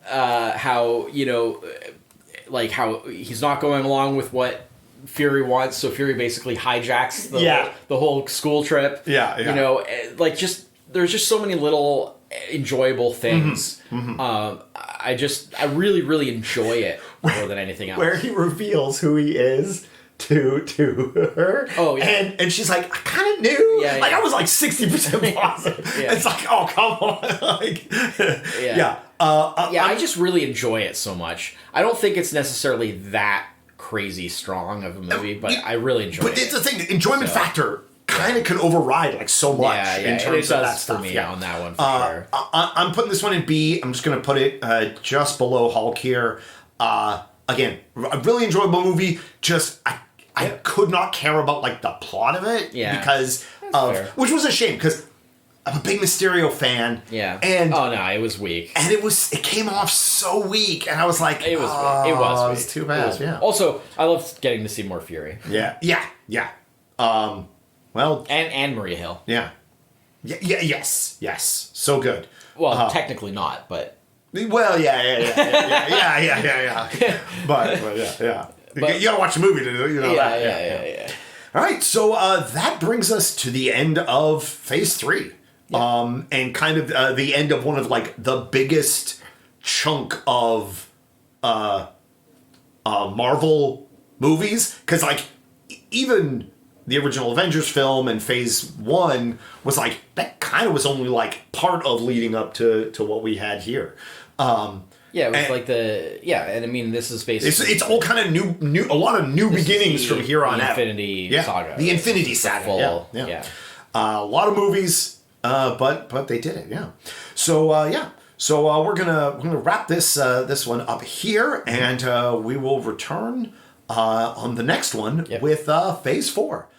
Speaker 2: how like how he's not going along with what Fury wants, so Fury basically hijacks the whole school trip. Like just there's just so many little enjoyable things. I really, really enjoy it more than anything else.
Speaker 1: where he reveals who he is to her.
Speaker 2: Oh, yeah.
Speaker 1: And she's like, I kind of knew.
Speaker 2: Yeah,
Speaker 1: like
Speaker 2: yeah.
Speaker 1: I was like 60% positive.
Speaker 2: Yeah.
Speaker 1: It's like, oh come on. Like,
Speaker 2: Yeah. I just really enjoy it so much. I don't think it's necessarily that crazy strong of a movie, but I really enjoy it.
Speaker 1: But it's the thing, the enjoyment factor kind of can override like so much in
Speaker 2: and
Speaker 1: terms
Speaker 2: it
Speaker 1: of
Speaker 2: does
Speaker 1: that stuff.
Speaker 2: for me on that one for sure.
Speaker 1: I'm putting this one in B. I'm just going to put it just below Hulk here. Again, a really enjoyable movie. Just I could not care about like the plot of it because of
Speaker 2: fair.
Speaker 1: which was a shame because I'm a big Mysterio fan.
Speaker 2: Yeah.
Speaker 1: And
Speaker 2: oh no, it was weak.
Speaker 1: and it came off so weak, and I was like,
Speaker 2: It was
Speaker 1: oh,
Speaker 2: weak. It was weak.
Speaker 1: It's too bad. Yeah.
Speaker 2: Also, I love getting to see more Fury.
Speaker 1: Yeah. Well,
Speaker 2: And Maria Hill.
Speaker 1: yeah. Yes. So good.
Speaker 2: Well, technically not, but
Speaker 1: Well, yeah. But yeah. You gotta watch the movie to know that.
Speaker 2: yeah.
Speaker 1: All right, so that brings us to the end of Phase 3.
Speaker 2: Yeah.
Speaker 1: And kind of the end of one of, like, the biggest chunk of Marvel movies. Because, like, even the original Avengers film and Phase 1 was, like, that kind of was only, like, part of leading up to what we had here.
Speaker 2: Yeah, it was and I mean, this is basically
Speaker 1: It's all kind of new, a lot of new beginnings from here on out.
Speaker 2: Infinity Saga.
Speaker 1: The Infinity Saga. Yeah. A lot of movies, but they did it. Yeah. So we're gonna wrap this one up here, and we will return on the next one with Phase 4.